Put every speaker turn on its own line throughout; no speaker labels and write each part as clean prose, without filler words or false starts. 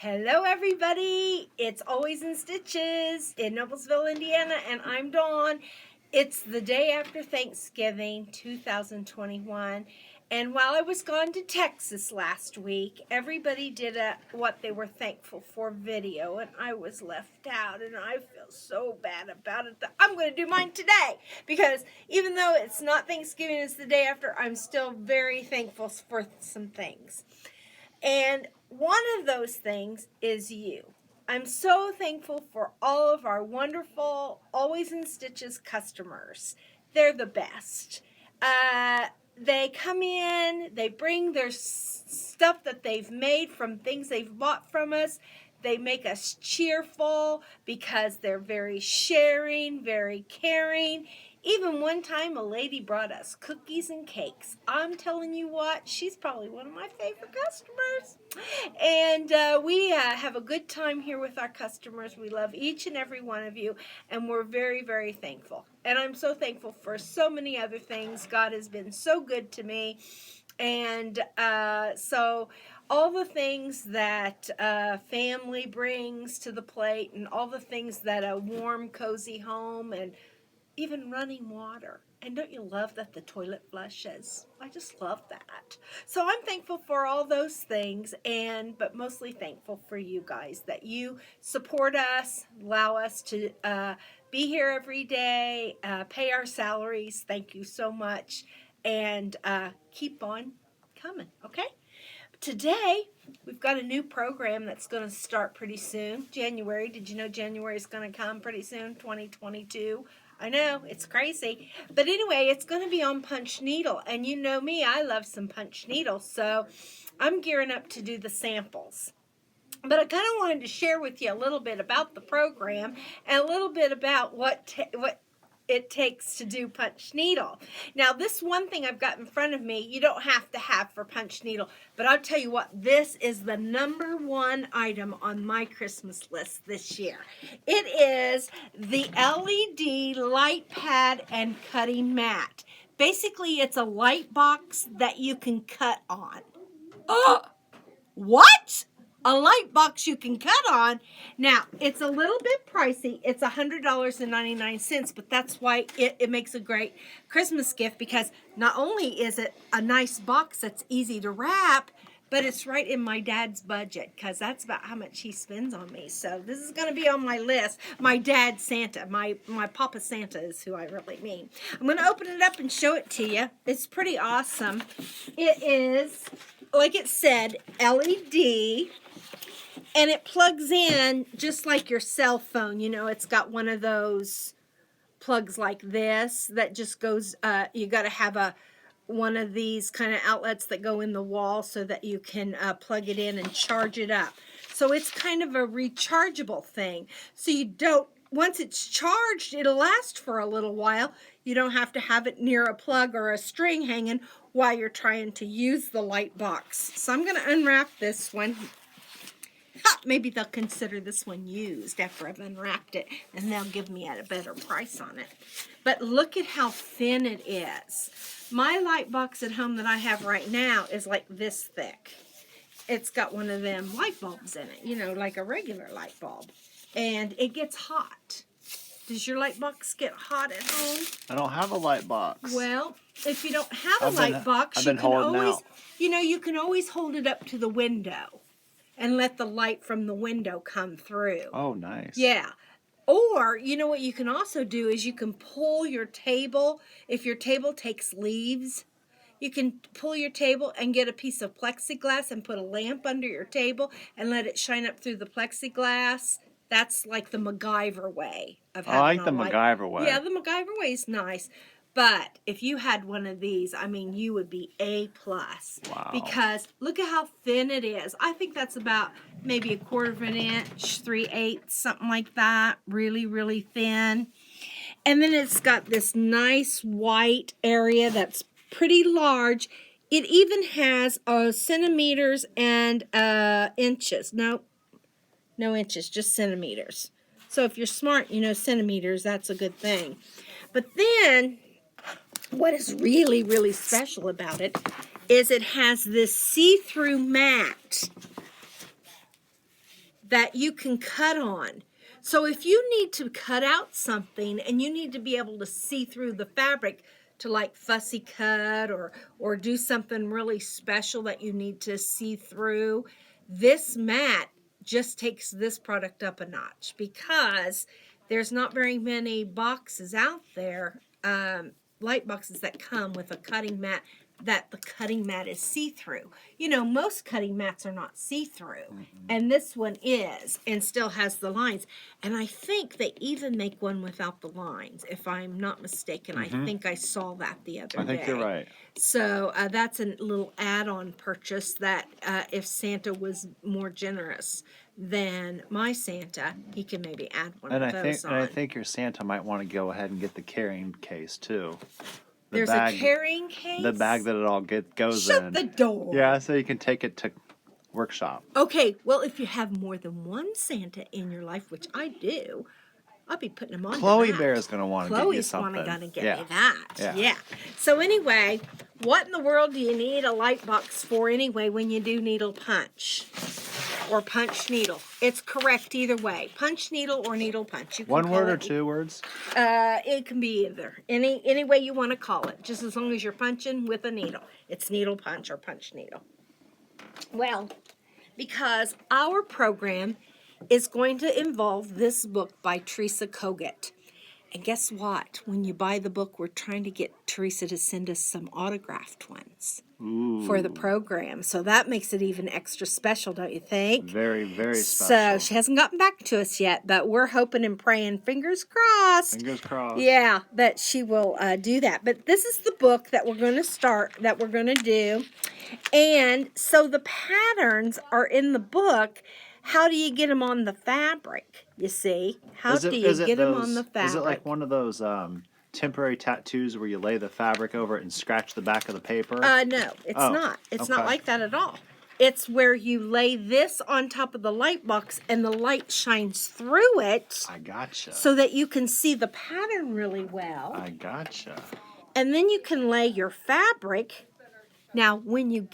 Hello everybody, it's Always in Stitches in Noblesville, Indiana, and I'm Dawn. It's the day after Thanksgiving 2021, and while I was gone to Texas last week, everybody did a what they were thankful for video, and I was left out, and I feel so bad about it that I'm going to do mine today, because even though it's not Thanksgiving, it's the day after, I'm still very thankful for some things. And one of those things is you. I'm so thankful for all of our wonderful Always in Stitches customers. They're the best. They come in, they bring their stuff that they've made from things they've bought from us. They make us cheerful because they're very sharing, very caring. Even one time a lady brought us cookies and cakes. I'm telling you what, she's probably one of my favorite customers. And we have a good time here with our customers. We love each and every one of you, and we're very, very thankful. And I'm so thankful for so many other things. God has been so good to me. And so all the things that family brings to the plate, and all the things that a warm, cozy home, and even running water. And don't you love that the toilet flushes? I just love that. So I'm thankful for all those things, but mostly thankful for you guys, that you support us, allow us to be here every day, pay our salaries. Thank you so much. And keep on coming, okay? Today, we've got a new program that's going to start pretty soon. January. Did you know January is going to come pretty soon? 2022. I know, it's crazy. But anyway, it's going to be on punch needle. And you know me, I love some punch needles. So I'm gearing up to do the samples. But I kind of wanted to share with you a little bit about the program and a little bit about what it takes to do punch needle. Now, this one thing I've got in front of me, you don't have to have for punch needle, but I'll tell you what, this is the #1 item on my Christmas list this year. It is the LED light pad and cutting mat. Basically, it's a light box that you can cut on. Oh, what? A light box you can cut on. Now, it's a little bit pricey. It's $100.99, but that's why it makes a great Christmas gift, because not only is it a nice box that's easy to wrap, but it's right in my dad's budget, because that's about how much he spends on me. So this is going to be on my list. My dad Santa, my Papa Santa is who I really mean. I'm going to open it up and show it to you. It's pretty awesome. It is, like it said, LED. And it plugs in just like your cell phone. You know, it's got one of those plugs like this that just goes, you got to have one of these kind of outlets that go in the wall so that you can plug it in and charge it up. So it's kind of a rechargeable thing. So you don't, once it's charged, it'll last for a little while. You don't have to have it near a plug or a string hanging while you're trying to use the light box. So I'm going to unwrap this one. Maybe they'll consider this one used after I've unwrapped it, and they'll give me a better price on it. But look at how thin it is. My light box at home that I have right now is like this thick. It's got one of them light bulbs in it, you know, like a regular light bulb. And it gets hot. Does your light box get hot at home?
I don't have a light box.
Well, if you don't have a light box, you can always hold it up to the window and let the light from the window come through.
Oh, nice.
Yeah. Or, you know what you can also do is you can pull your table. If your table takes leaves, you can pull your table and get a piece of plexiglass and put a lamp under your table and let it shine up through the plexiglass. That's like the MacGyver way of having
I like the MacGyver way.
Yeah, the MacGyver way is nice. But if you had one of these, I mean, you would be A+.
Wow.
Because look at how thin it is. I think that's about maybe 1/4 of an inch, 3/8, something like that. Really, really thin. And then it's got this nice white area that's pretty large. It even has centimeters and inches. No inches, just centimeters. So if you're smart, you know centimeters, that's a good thing. But then, what is really, really special about it is it has this see-through mat that you can cut on. So if you need to cut out something and you need to be able to see through the fabric to like fussy cut or do something really special that you need to see through, this mat just takes this product up a notch, because there's not very many boxes out there, light boxes that come with a cutting mat that the cutting mat is see-through. You know, most cutting mats are not see-through, and this one is, and still has the lines. And I think they even make one without the lines, if I'm not mistaken. I think I saw that the other day.
I think you're right.
So that's a little add-on purchase that if Santa was more generous than my Santa, he can maybe add one of those on.
And I think your Santa might want to go ahead and get the carrying case too.
There's a carrying case?
The bag that it all goes in.
Shut the door.
Yeah, so you can take it to workshop.
Okay, well, if you have more than one Santa in your life, which I do, I'll be putting them on.
Chloe Bear is going to want to get you something.
Chloe's going to get me that. Yeah. So anyway, what in the world do you need a light box for anyway when you do needle punch? Or punch needle. It's correct either way. Punch needle or needle punch. You can
One word or
it,
2 words?
It can be either. Any way you want to call it. Just as long as you're punching with a needle. It's needle punch or punch needle. Well, because our program is going to involve this book by Teresa Kogut. And guess what? When you buy the book, we're trying to get Teresa to send us some autographed ones.
Ooh.
For the program. So that makes it even extra special, don't you think?
Very, very special.
So she hasn't gotten back to us yet, but we're hoping and praying, fingers crossed.
Fingers crossed.
Yeah, that she will do that. But this is the book that we're going to start, that we're going to do. And so the patterns are in the book. How do you get them on the fabric, you see? How do you get them on the fabric?
Is it like one of those temporary tattoos where you lay the fabric over it and scratch the back of the paper?
No, it's not. It's not like that at all. It's where you lay this on top of the light box and the light shines through it.
I gotcha.
So that you can see the pattern really well.
I gotcha.
And then you can lay your fabric. Now, when you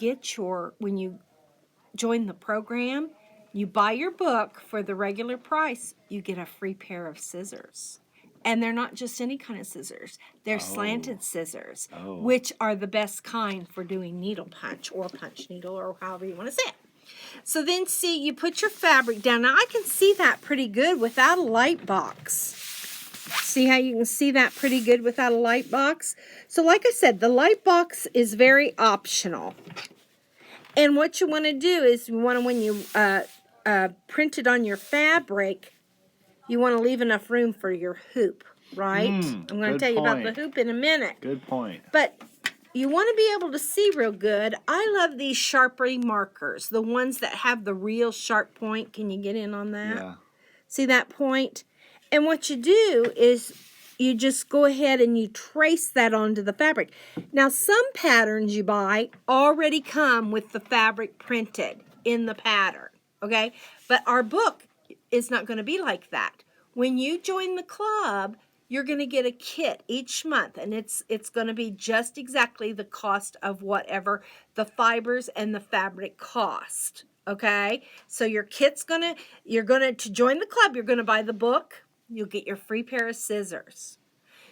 join the program, you buy your book for the regular price, you get a free pair of scissors. And they're not just any kind of scissors. They're slanted scissors, which are the best kind for doing needle punch or punch needle or however you want to say it. So then, see, you put your fabric down. Now, I can see that pretty good without a light box. See how you can see that pretty good without a light box? So like I said, the light box is very optional. And what you want to do is when you print it on your fabric, you want to leave enough room for your hoop, right? I'm going to tell you about the hoop in a minute.
Good point.
But you want to be able to see real good. I love these Sharpie markers, the ones that have the real sharp point. Can you get in on that?
Yeah.
See that point? And what you do is you just go ahead and you trace that onto the fabric. Now, some patterns you buy already come with the fabric printed in the pattern, okay? But our book is not going to be like that. When you join the club, you're going to get a kit each month, and it's going to be just exactly the cost of whatever the fibers and the fabric cost, okay? So your kit's to join the club, you're going to buy the book, you'll get your free pair of scissors.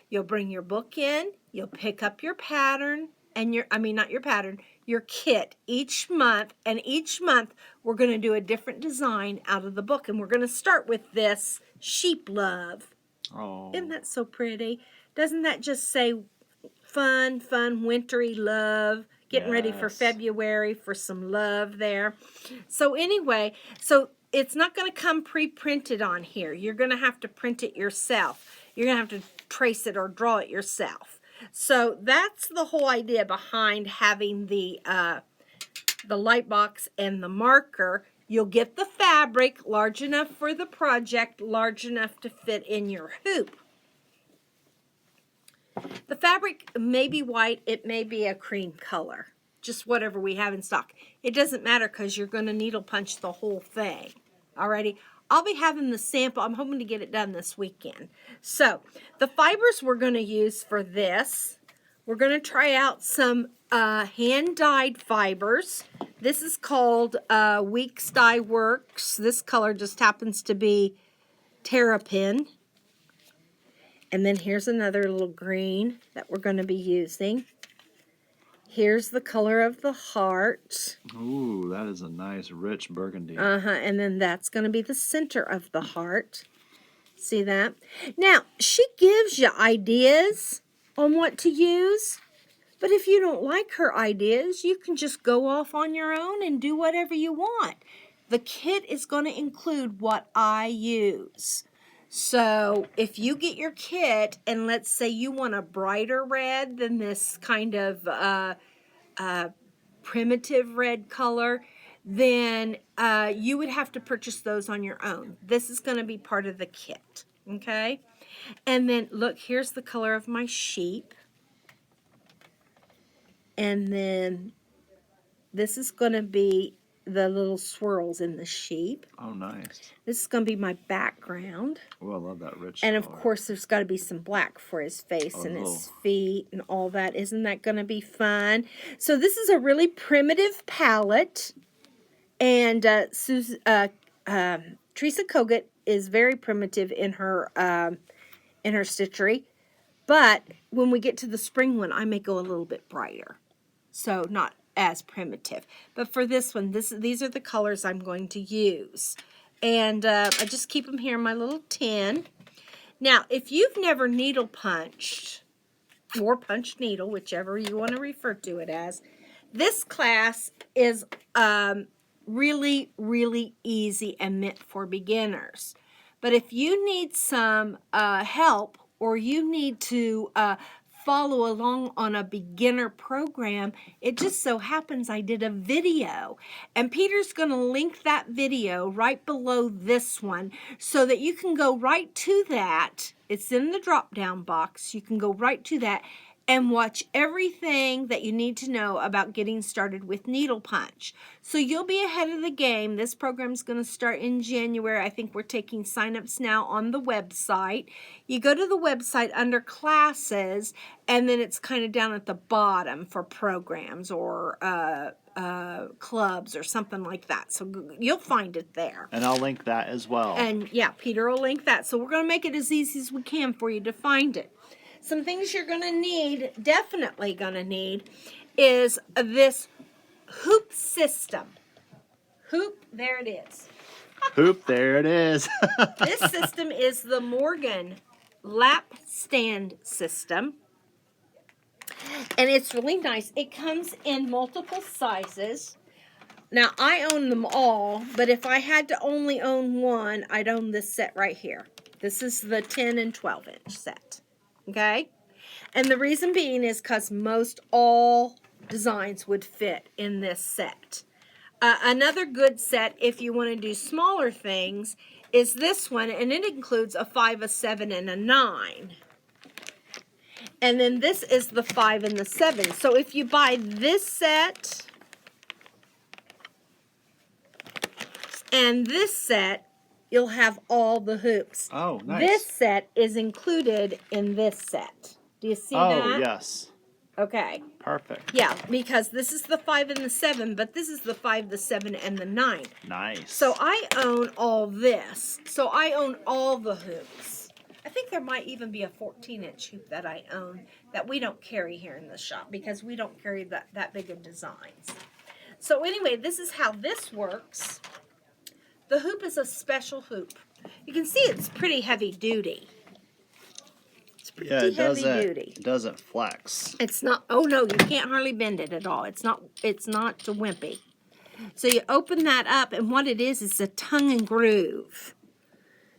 You'll bring your book in, you'll pick up your pattern, and your kit each month, and each month we're going to do a different design out of the book, and we're going to start with this sheep love.
Oh.
Isn't that so pretty? Doesn't that just say fun, wintry love? Getting ready for February for some love there. So anyway, it's not going to come pre-printed on here. You're going to have to print it yourself. You're going to have to trace it or draw it yourself. So that's the whole idea behind having the light box and the marker. You'll get the fabric large enough for the project, large enough to fit in your hoop. The fabric may be white, it may be a cream color, just whatever we have in stock. It doesn't matter because you're going to needle punch the whole thing. Alrighty, I'll be having the sample. I'm hoping to get it done this weekend. So the fibers we're going to use for this we're going to try out some hand-dyed fibers. This is called Weeks Dye Works. This color just happens to be Terrapin. And then here's another little green that we're going to be using. Here's the color of the heart.
Ooh, that is a nice, rich burgundy.
And then that's going to be the center of the heart. See that? Now, she gives you ideas on what to use. But if you don't like her ideas, you can just go off on your own and do whatever you want. The kit is going to include what I use. So if you get your kit and let's say you want a brighter red than this kind of primitive red color, then you would have to purchase those on your own. This is going to be part of the kit, okay? And then look, here's the color of my sheep. And then this is going to be the little swirls in the sheep.
Oh, nice.
This is going to be my background.
Oh, I love that rich
And of
color.
course, there's got to be some black for his face and his feet and all that. Isn't that going to be fun? So this is a really primitive palette. And Teresa Kogut is very primitive in her stitchery. But when we get to the spring one, I may go a little bit brighter. So not as primitive. But for this one, these are the colors I'm going to use. And I just keep them here in my little tin. Now, if you've never needle punched, or punched needle, whichever you want to refer to it as, this class is really, really easy and meant for beginners. But if you need some help, or you need to follow along on a beginner program, it just so happens I did a video. And Peter's going to link that video right below this one so that you can go right to that. It's in the drop-down box. You can go right to that and watch everything that you need to know about getting started with needle punch. So you'll be ahead of the game. This program's going to start in January. I think we're taking signups now on the website. You go to the website under classes, and then it's kind of down at the bottom for programs or clubs or something like that. So you'll find it there.
And I'll link that as well.
And yeah, Peter will link that. So we're going to make it as easy as we can for you to find it. Some things you're going to need, definitely going to need, is this hoop system. Hoop, there it is.
Hoop, there it is.
This system is the Morgan lap stand system. And it's really nice. It comes in multiple sizes. Now, I own them all, but if I had to only own one, I'd own this set right here. This is the 10 and 12 inch set. Okay? And the reason being is because most all designs would fit in this set. Another good set, if you want to do smaller things, is this one, and it includes a 5, a 7, and a 9. And then this is the 5 and the 7. So if you buy this set and this set, you'll have all the hoops.
Oh, nice.
This set is included in this set. Do you see that?
Oh, yes.
Okay.
Perfect.
Yeah, because this is the 5 and the 7, but this is the 5, the 7, and the 9.
Nice.
So I own all this. So I own all the hoops. I think there might even be a 14-inch hoop that I own that we don't carry here in the shop because we don't carry that big of designs. So anyway, this is how this works. The hoop is a special hoop. You can see it's pretty heavy duty. It's pretty heavy duty.
It doesn't flex.
It's not, oh no, you can't hardly bend it at all. It's not wimpy. So you open that up, and what it is a tongue and groove.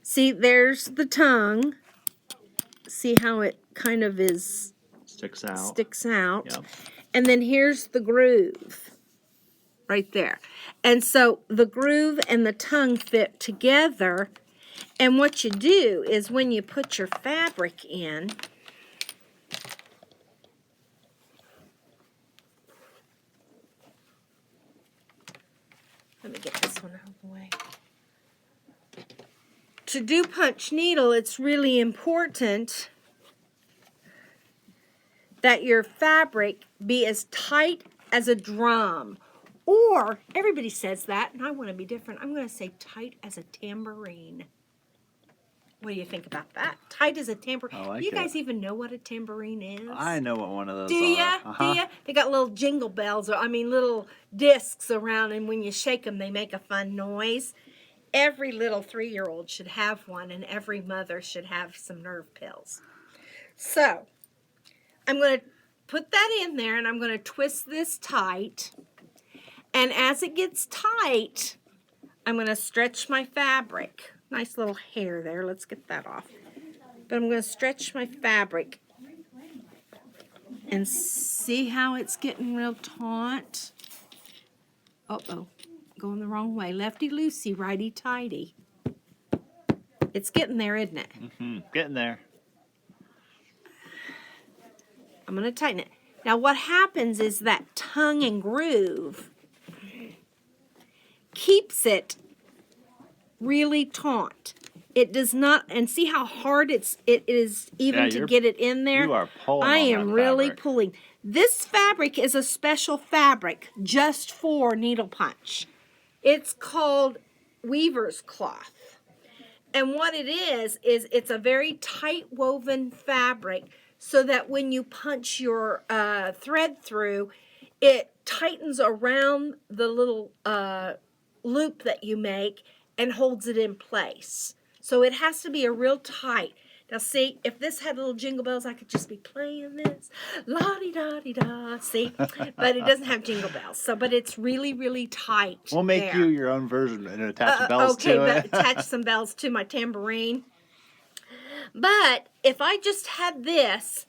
See, there's the tongue. See how it kind of is...
Sticks out.
Sticks out.
Yep.
And then here's the groove. Right there. And so the groove and the tongue fit together. And what you do is when you put your fabric in, let me get this one out of the way. To do punch needle, it's really important that your fabric be as tight as a drum. Or, everybody says that, and I want to be different. I'm going to say tight as a tambourine. What do you think about that? Tight as a tambourine.
I like
Do you
it.
guys even know what a tambourine is?
I know what one of those
Do ya?
are.
Do ya? They got little jingle bells, or I mean little discs around, and when you shake them, they make a fun noise. Every little 3-year-old should have one, and every mother should have some nerve pills. So, I'm going to put that in there, and I'm going to twist this tight. And as it gets tight, I'm going to stretch my fabric. Nice little hair there. Let's get that off. But I'm going to stretch my fabric. And see how it's getting real taut? Uh-oh. Going the wrong way. Lefty-loosey, righty-tighty. It's getting there, isn't it?
Mm-hmm. Getting there.
I'm going to tighten it. Now what happens is that tongue and groove keeps it really taut. It does not, and see how hard it is even to get it in there?
You are pulling
I
on
am
that
really
fabric.
pulling. This fabric is a special fabric just for needle punch. It's called weaver's cloth. And what it is it's a very tight woven fabric so that when you punch your thread through, it tightens around the little loop that you make and holds it in place. So it has to be a real tight. Now see, if this had little jingle bells, I could just be playing this. La-di-da-di-da, see? But it doesn't have jingle bells. So, but it's really, really tight.
We'll make
there.
you your own version and attach bells to it.
Okay, attach some bells to my tambourine. But if I just had this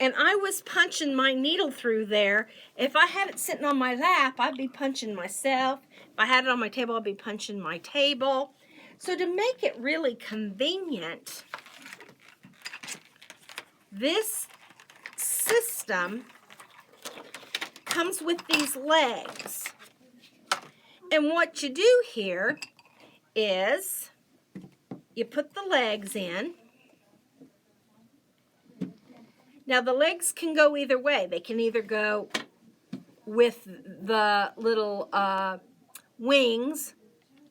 and I was punching my needle through there, if I had it sitting on my lap, I'd be punching myself. If I had it on my table, I'd be punching my table. So to make it really convenient, this system comes with these legs. And what you do here is you put the legs in. Now the legs can go either way. They can either go with the little wings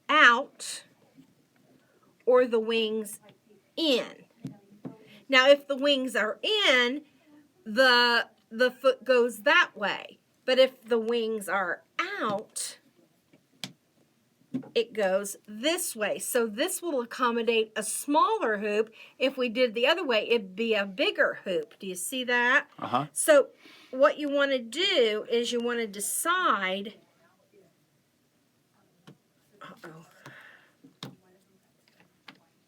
out or the wings in. Now if the wings are in, the foot goes that way. But if the wings are out, it goes this way. So this will accommodate a smaller hoop. If we did the other way, it'd be a bigger hoop. Do you see that?
Uh-huh.
So what you want to do is you want to decide.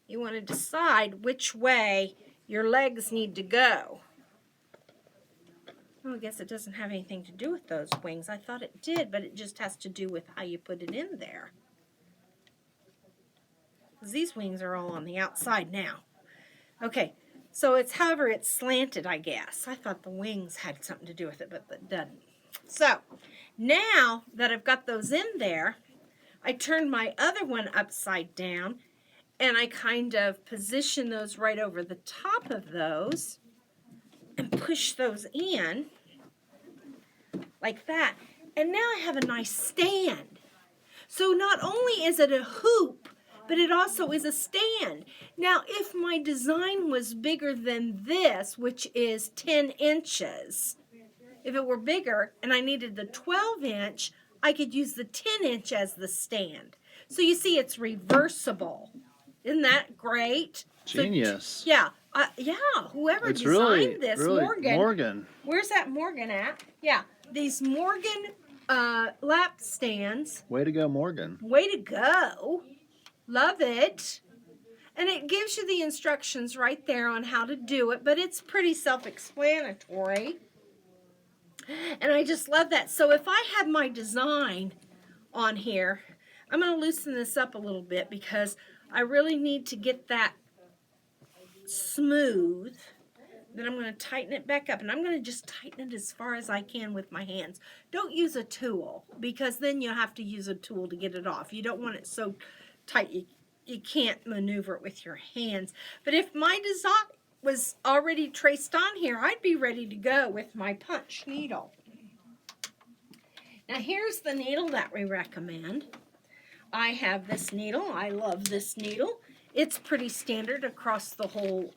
You want to decide which way your legs need to go. Well, I guess it doesn't have anything to do with those wings. I thought it did, but it just has to do with how you put it in there. Because these wings are all on the outside now. Okay, so however it's slanted, I guess. I thought the wings had something to do with it, but that doesn't. So, now that I've got those in there, I turned my other one upside down, and I kind of position those right over the top of those and push those in like that. And now I have a nice stand. So not only is it a hoop, but it also is a stand. Now, if my design was bigger than this, which is 10 inches, if it were bigger and I needed the 12-inch, I could use the 10-inch as the stand. So you see, it's reversible. Isn't that great?
Genius.
So, yeah. Whoever designed this, Morgan. Where's that Morgan at? Yeah, these Morgan lap stands.
Way to go, Morgan.
Way to go. Love it. And it gives you the instructions right there on how to do it, but it's pretty self-explanatory. And I just love that. So if I had my design on here, I'm going to loosen this up a little bit because I really need to get that smooth. Then I'm going to tighten it back up, and I'm going to just tighten it as far as I can with my hands. Don't use a tool, because then you'll have to use a tool to get it off. You don't want it so tight you can't maneuver it with your hands. But if my was already traced on here, I'd be ready to go with my punch needle. Now here's the needle that we recommend. I have this needle. I love this needle. It's pretty standard across the whole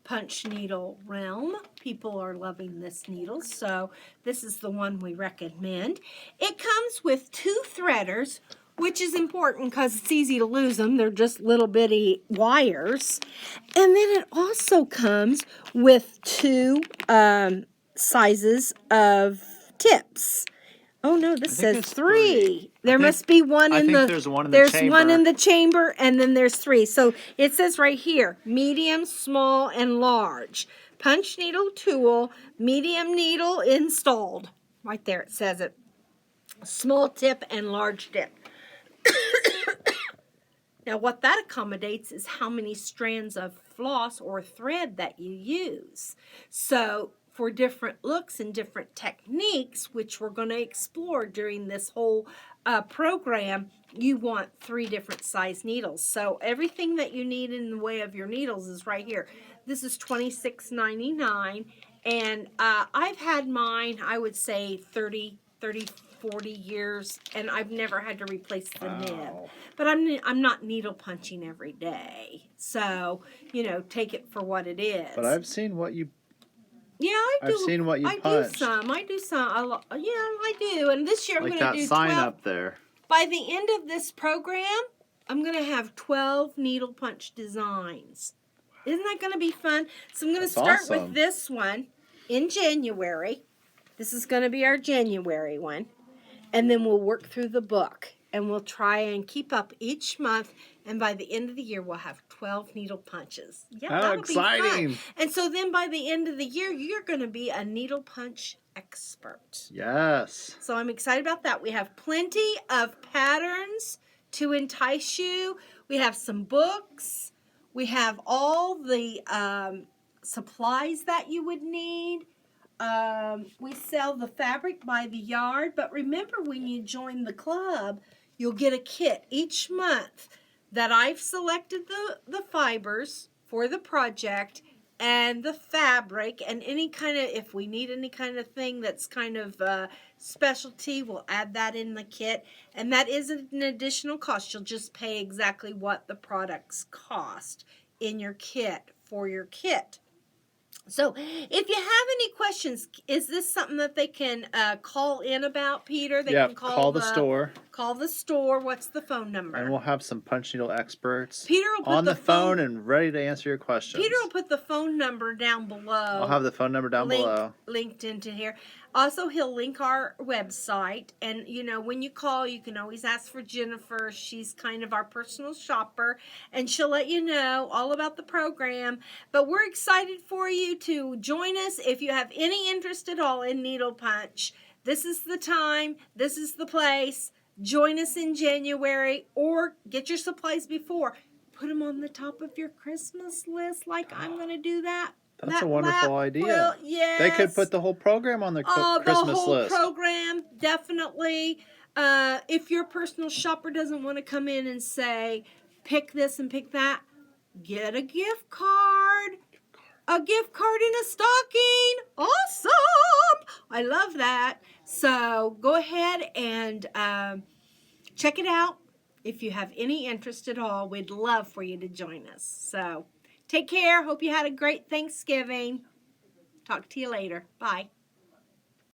punch needle realm. People are loving this needle, so this is the one we recommend. It comes with 2 threaders, which is important because it's easy to lose them. They're just little bitty wires. And then it also comes with 2 sizes of tips. Oh no, this says 3. There must be one in the.
there's one in the chamber.
One in the chamber, and then there's 3. So it says right here: medium, small, and large. Punch needle tool, medium needle installed. Right there, it says it. Small tip and large tip. Now, what that accommodates is how many strands of floss or thread that you use. So, for different looks and different techniques, which we're going to explore during this whole program, you want 3 different size needles. So, everything that you need in the way of your needles is right here. This is $26.99, and I've had mine, I would say, 30, 40 years, and I've never had to replace the nib. But I'm not needle punching every day, so take it for what it is.
But I've seen what you.
Yeah, I do.
I've seen what you punch.
I do some. I do. And this year I'm
like
going to do 12.
That sign up there.
By the end of this program, I'm going to have 12 needle punch designs. Isn't that going to be fun? So I'm going to start with this one in January. This is going to be our January one. And then we'll work through the book. And we'll try and keep up each month. And by the end of the year, we'll have 12 needle punches. Yeah,
how exciting.
Be fun. And so then by the end of the year, you're going to be a needle punch expert.
Yes.
So I'm excited about that. We have plenty of patterns to entice you. We have some books. We have all the supplies that you would need. We sell the fabric by the yard. But remember, when you join the club, you'll get a kit each month that I've selected the fibers for the project and the fabric and any kind of, if we need any kind of thing that's kind of specialty, we'll add that in the kit. And that isn't an additional cost. You'll just pay exactly what the products cost in your kit for your kit. So, if you have any questions, is this something that they can call in about, Peter? They can
call the store.
Call the store. What's the phone number?
And we'll have some punch needle experts
Peter will put
on the phone and ready to answer your questions.
Peter will put the phone number down below.
I'll have the phone number down below.
Linked into here. Also, he'll link our website. And, when you call, you can always ask for Jennifer. She's kind of our personal shopper. And she'll let you know all about the program. But we're excited for you to join us. If you have any interest at all in needle punch, this is the time. This is the place. Join us in January or get your supplies before. Put them on the top of your Christmas list like I'm going to do that.
That's a wonderful idea.
Yes.
They could put the whole program on their Christmas list.
The whole program, definitely. If your personal shopper doesn't want to come in and say, pick this and pick that, get a gift card. A gift card in a stocking. Awesome. I love that. So go ahead and check it out. If you have any interest at all, we'd love for you to join us. So take care. Hope you had a great Thanksgiving. Talk to you later. Bye.